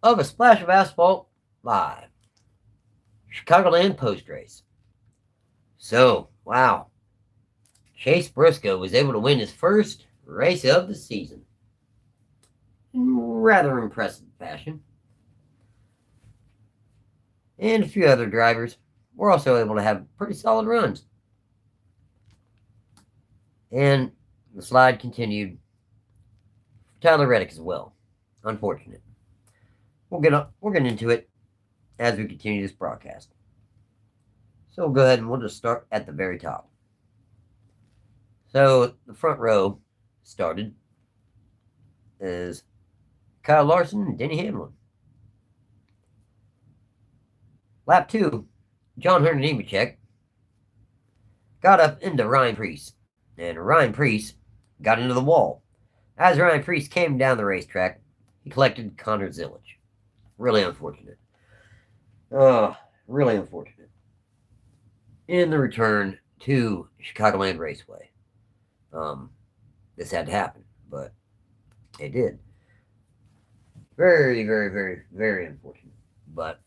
of A Splash of Asphalt live. Chicagoland Post Race. So, wow. Chase Briscoe was able to win his first race of the season. In rather impressive fashion. And a few other drivers were also able to have pretty solid runs. And the slide continued for Tyler Reddick as well. Unfortunate. We'll get into it as we continue this broadcast. So we'll go ahead and we'll just start at the very top. So the front row started as Kyle Larson and Denny Hamlin. Lap 2, John Hunter Nemechek got up into Ryan Preece, and Ryan Preece got into the wall. As Ryan Preece came down the racetrack, he collected Connor Zillage. Really unfortunate. Really unfortunate. In the return to Chicagoland Raceway. This had to happen, but it did. Very, very, very, very unfortunate. But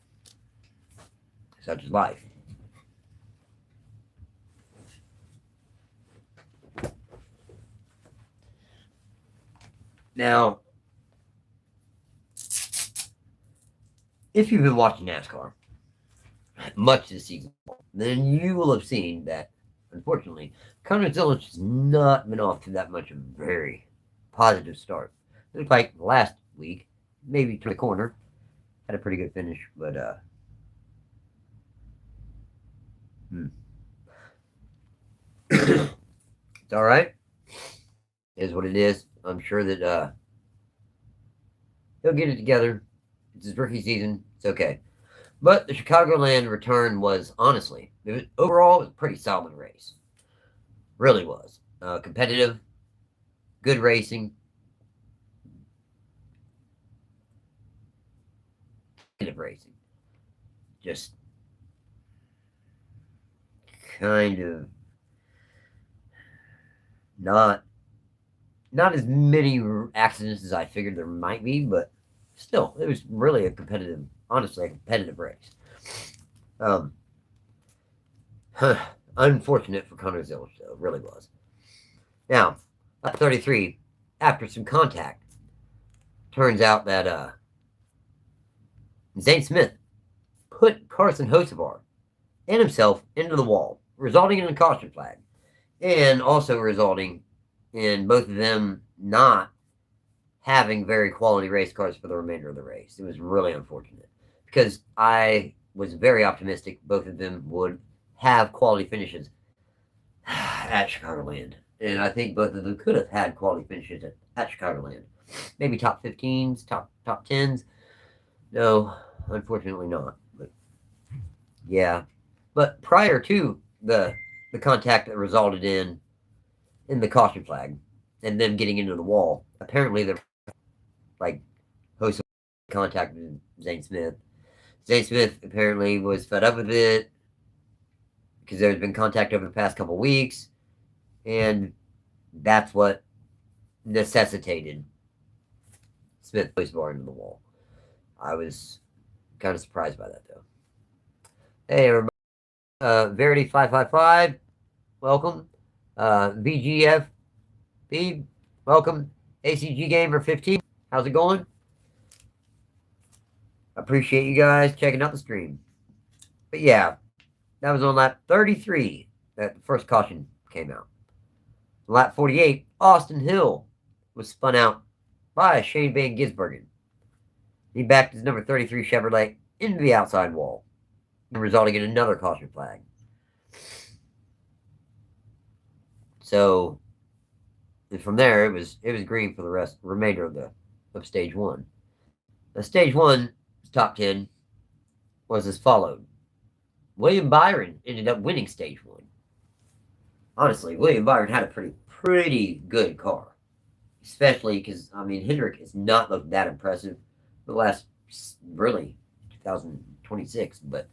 such is life. Now, if you've been watching NASCAR much this season, then you will have seen that, unfortunately, Connor Zillage has not been off to that much of a very positive start. It looked like last week, maybe to the corner, had a pretty good finish, but it's all right. It is what it is. I'm sure that he'll get it together. It's his rookie season. It's okay. But the Chicagoland return was, honestly, overall, it was a pretty solid race. Really was. Competitive, good racing. Competitive racing. Just kind of not as many accidents as I figured there might be, but still, it was really honestly, a competitive race. Unfortunate for Connor Zillage, though, it really was. Now, at 33, after some contact, turns out that Zane Smith put Carson Hocevar and himself into the wall, resulting in a caution flag, and also resulting in both of them not having very quality race cars for the remainder of the race. It was really unfortunate because I was very optimistic both of them would have quality finishes at Chicagoland. And I think both of them could have had quality finishes at Chicagoland. Maybe top 15s, top 10s. No, unfortunately not. But yeah. But prior to the contact that resulted in the caution flag and them getting into the wall, apparently the host contacted Zane Smith. Zane Smith apparently was fed up with it because there's been contact over the past couple weeks, and that's what necessitated Smith placed bar into the wall. I was kind of surprised by that, though. Hey, everybody. Verity 555, welcome. VGF, welcome. ACG Gamer 15, how's it going? Appreciate you guys checking out the stream. But yeah, that was on lap 33 that the first caution came out. Lap 48, Austin Hill was spun out by Shane Van Gisbergen. He backed his number 33 Chevrolet into the outside wall, resulting in another caution flag. So, and from there, it was green for the remainder of stage one. Now, stage one, top 10, was as followed. William Byron ended up winning stage one. Honestly, William Byron had a pretty good car, especially because Hendrick has not looked that impressive for the last really 2026, but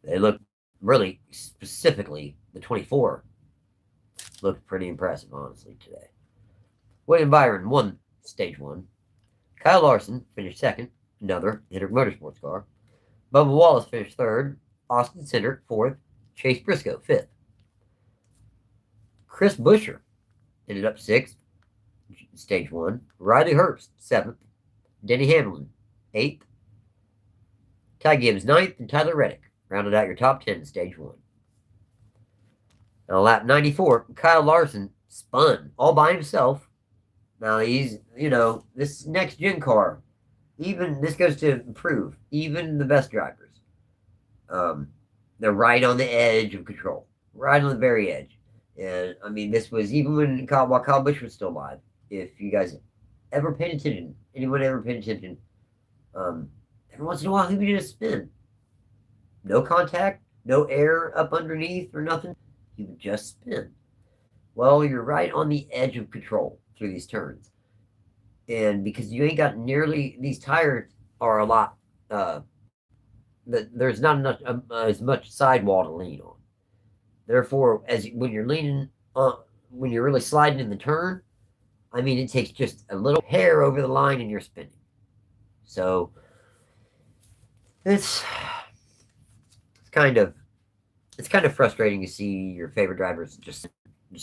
they look really specifically the 24 looked pretty impressive, honestly, today. William Byron won stage one. Kyle Larson finished second. another Hendrick Motorsports car. Bubba Wallace finished third. Austin Cindric fourth. Chase Briscoe fifth. Chris Buescher ended up sixth, stage one. Riley Herbst seventh. Denny Hamlin eighth. Ty Gibbs ninth, and Tyler Reddick rounded out your top 10 in stage one. Now, lap 94, Kyle Larson spun all by himself. Now, this next gen car, even this goes to improve, even the best drivers. They're right on the edge of control, right on the very edge. And, I mean, this was even while Kyle Busch was still alive. If you guys ever paid attention, anyone ever paid attention, every once in a while he would just spin. No contact, no air up underneath or nothing. He would just spin. Well, you're right on the edge of control through these turns. And because you ain't got these tires are a lot, there's not enough, as much sidewall to lean on. Therefore, when you're leaning, when you're really sliding in the turn, I mean, it takes just a little hair over the line and you're spinning. So, it's kind of frustrating to see your favorite drivers just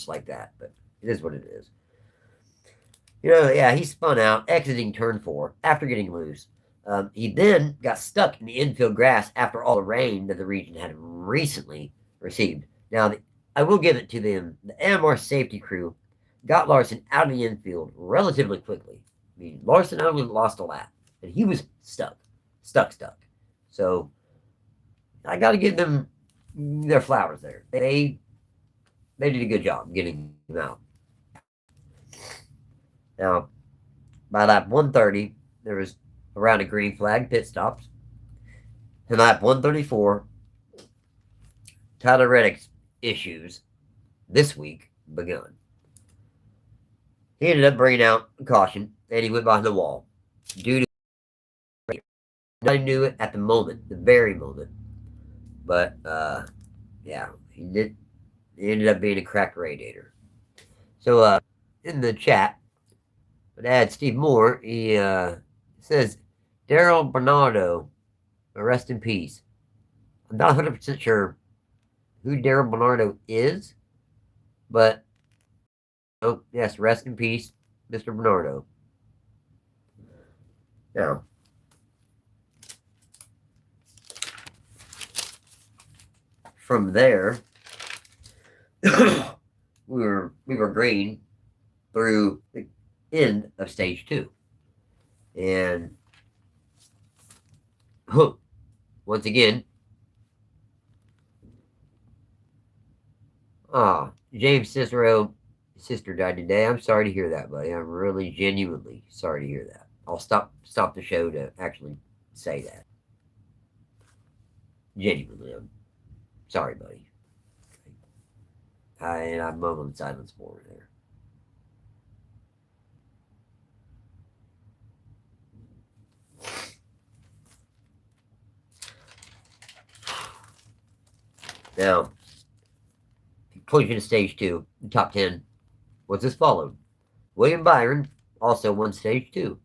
like that, but it is what it is. He spun out, exiting turn 4 after getting loose. He then got stuck in the infield grass after all the rain that the region had recently received. Now, I will give it to them. The AMR safety crew got Larson out of the infield relatively quickly. I mean, Larson only lost a lap, and he was stuck. So, I got to give them their flowers there. They did a good job getting him out. Now, by lap 130, there was around a green flag pit stops. And lap 134, Tyler Reddick's issues this week begun. He ended up bringing out caution, and he went behind the wall due to. I knew it at the very moment. But, he did. It ended up being a cracked radiator. So, in the chat, but add Steve Moore, he says, Daryl Bernardo, rest in peace. I'm not 100% sure who Daryl Bernardo is, but, yes, rest in peace, Mr. Bernardo. Now, from there, we were green through the end of stage 2. And once again, James Cicero, his sister died today. I'm sorry to hear that, buddy. I'm really genuinely sorry to hear that. I'll stop the show to actually say that. Genuinely, I'm sorry, buddy. And I'm mumbling silence for there. Now, conclusion of stage 2, the top 10 was as followed. William Byron also won stage 2.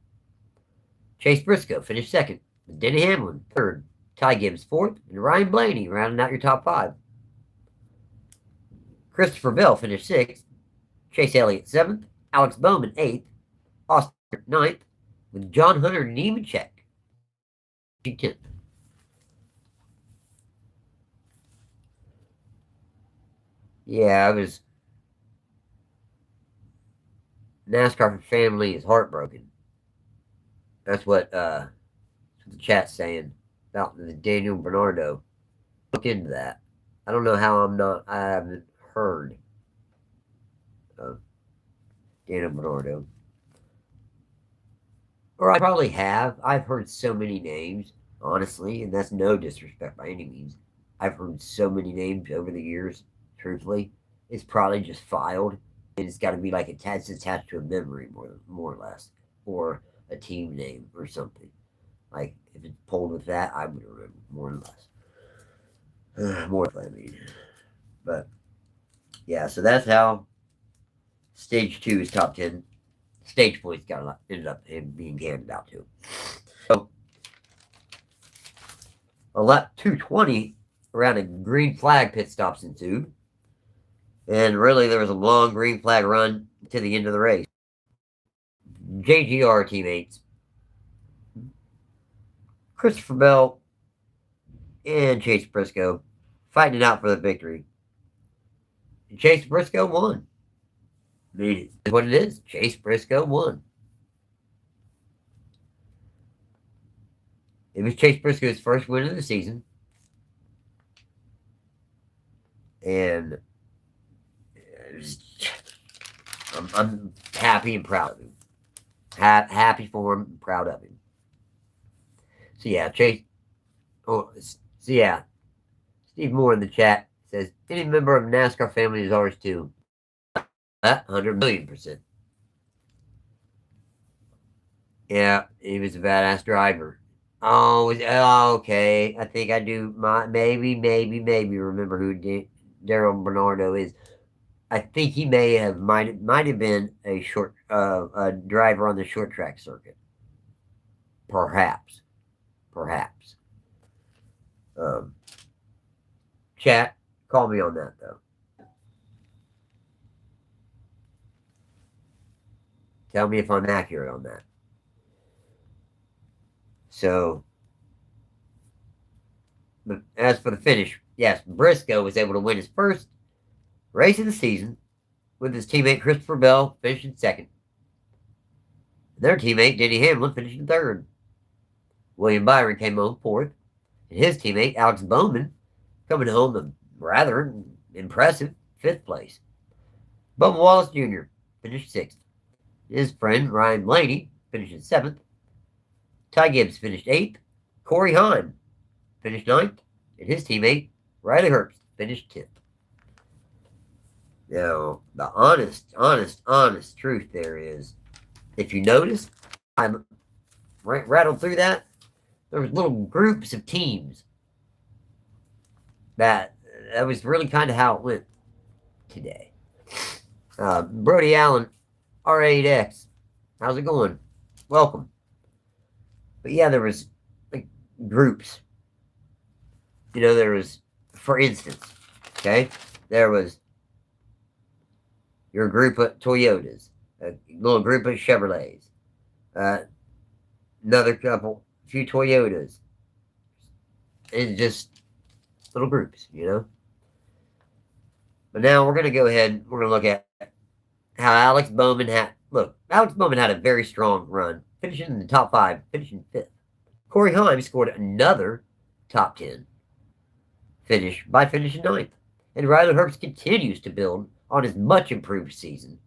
Chase Briscoe finished second. Denny Hamlin third. Ty Gibbs fourth. And Ryan Blaney rounding out your top 5. Christopher Bell finished 6th. Chase Elliott 7th. Alex Bowman 8th. Austin 9th. With John Hunter Nemechek 10th. Yeah, I was. NASCAR family is heartbroken. That's what the chat's saying about the Daniel Bernardo. Look into that. I don't know how I haven't heard of Daniel Bernardo. Or I probably have. I've heard so many names, honestly, and that's no disrespect by any means. I've heard so many names over the years, truthfully. It's probably just filed, and it's got to be like attached to a memory, more or less, or a team name or something. Like, if it's pulled with that, I would remember, more or less. More, I mean. But, yeah, so that's how stage 2 is top 10. Stage points ended up being handed out to. So, A lap 220 around a green flag pit stops ensued. And really, there was a long green flag run to the end of the race. JGR teammates Christopher Bell and Chase Briscoe fighting it out for the victory. And Chase Briscoe won. I mean, it's what it is. Chase Briscoe won. It was Chase Briscoe's first win of the season. And I'm happy and proud of him. Happy for him, proud of him. So yeah, Chase. Oh, so yeah, Steve Moore in the chat says any member of the NASCAR family is ours too. 100,000,000%. Yeah, he was a badass driver. Oh, okay. I think I do. Maybe remember who Daryl Bernardo is. I think he might have been a driver on the short track circuit. Perhaps. Chat, call me on that though. Tell me if I'm accurate on that. So, as for the finish, yes, Briscoe was able to win his first race of the season with his teammate Christopher Bell finishing second. Their teammate Denny Hamlin finishing third. William Byron came home fourth, and his teammate Alex Bowman coming home a rather impressive fifth place. Bubba Wallace Jr. finished sixth. His friend Ryan Blaney finished seventh. Ty Gibbs finished eighth. Corey Heim finished ninth, and his teammate Riley Herbst finished 10th. Now, the honest truth there is, if you notice, I rattled through that, there was little groups of teams. That was really kind of how it went today. Brody Allen, R8X, how's it going? Welcome. But yeah, there was like groups. There was, for instance, okay, there was your group of Toyotas, a little group of Chevrolets, another few Toyotas, and just little groups, But now we're going to go ahead, we're going to look at how Alex Bowman had a very strong run, finishing in the top 5, finishing 5th. Corey Heim scored another top 10 finish by finishing 9th. And Riley Herbst continues to build on his much improved season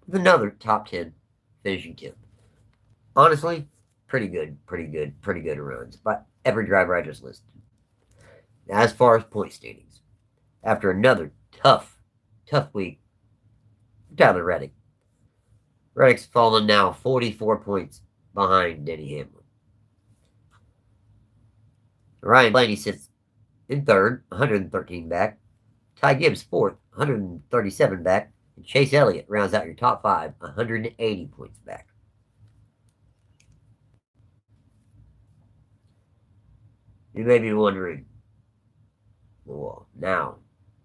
with another top 10 finishing 10th. Honestly, pretty good runs by every driver I just listed. Now, as far as point standings, after another tough week, Tyler Reddick. Reddick's fallen now 44 points behind Denny Hamlin. Ryan Blaney sits in third, 113 back. Ty Gibbs fourth, 137 back. And Chase Elliott rounds out your top 5, 180 points back. You may be wondering, well, now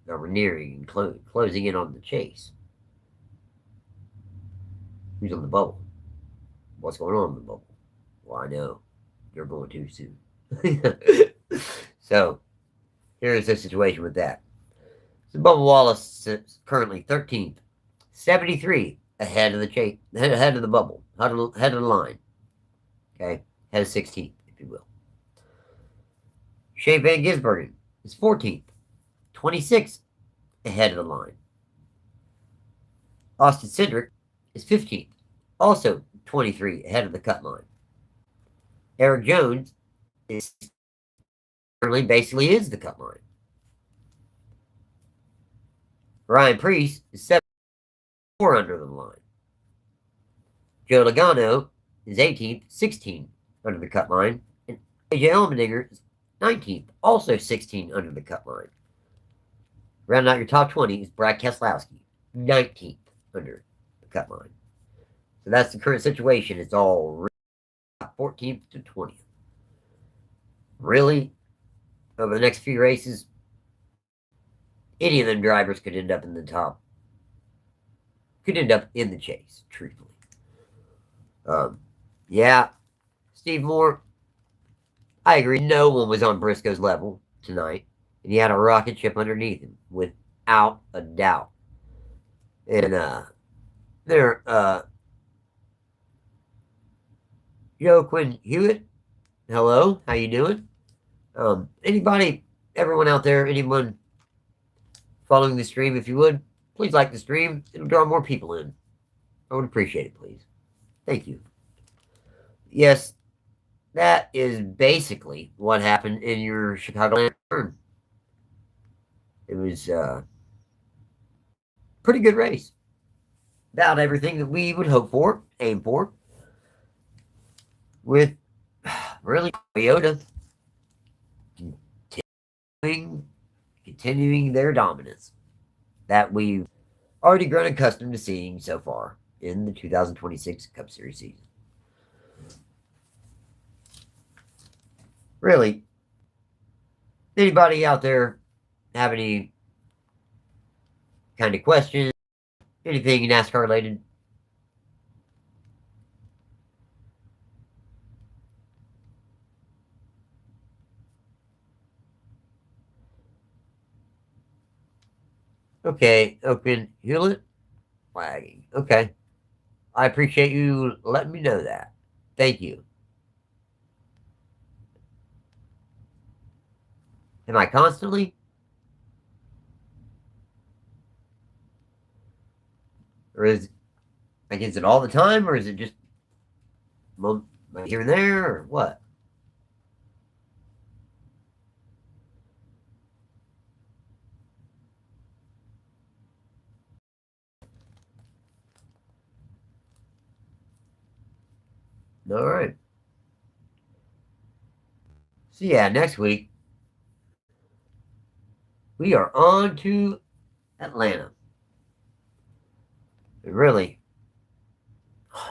we're nearing and closing in on the chase. Who's on the bubble? What's going on in the bubble? Well, I know. You're going too soon. So, here's the situation with that. So, Bubba Wallace is currently 13th, 73 ahead of the chase, ahead of the bubble, ahead of the line. Okay, ahead of 16th, if you will. Shane Van Gisbergen is 14th, 26 ahead of the line. Austin Cindric is 15th, also 23 ahead of the cut line. Eric Jones is currently basically is the cut line. Ryan Preece is 7 under the line. Joe Logano is 18th, 16 under the cut line. And AJ Allmendinger is 19th, also 16 under the cut line. Rounding out your top 20 is Brad Keselowski, 19th under the cut line. So that's the current situation. It's all 14th to 20th. really, over the next few races, any of them drivers could end up in the top, could end up in the chase, truthfully. Yeah, Steve Moore, I agree. No one was on Briscoe's level tonight, and he had a rocket ship underneath him, without a doubt. And there, Quinn Hewitt, hello, how you doing? Anybody, everyone out there, anyone following the stream, if you would, please like the stream. It'll draw more people in. I would appreciate it, please. Thank you. Yes, that is basically what happened in your Chicagoland turn. It was a pretty good race. About everything that we would hope for, aim for. With really Toyota continuing their dominance that we've already grown accustomed to seeing so far in the 2026 Cup Series season. Really, anybody out there have any kind of questions, anything NASCAR related? Okay, Oakland Hewlett flagging. Okay. I appreciate you letting me know that. Thank you. Am I constantly? Or is it all the time, or is it just here and there, or what? All right. So yeah, next week we are on to Atlanta. And really,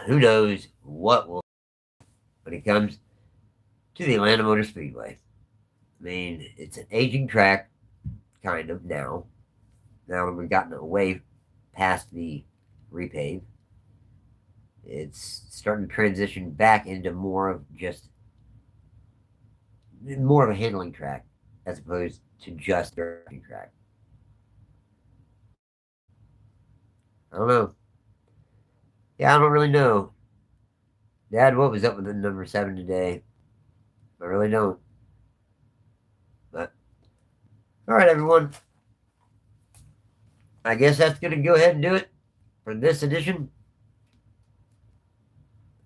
who knows what will when it comes to the Atlanta Motor Speedway. I mean, it's an aging track, kind of now. Now that we've gotten away past the repave, it's starting to transition back into more of a handling track as opposed to just a racing track. I don't know. Yeah, I don't really know. Dad, what was up with the number 7 today? I really don't. But all right, everyone. I guess that's going to go ahead and do it for this edition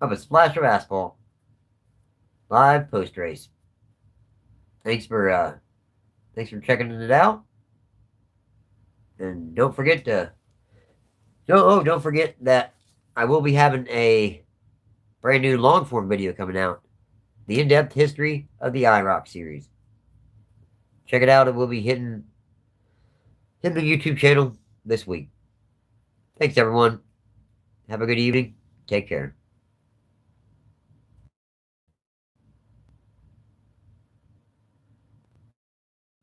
of A Splash of Asphalt live post race. Thanks for checking it out, and don't forget that I will be having a brand new long form video coming out, the in-depth history of the IROC series. Check it out. It will be hitting the YouTube channel this week. Thanks, everyone. Have a good evening. Take care.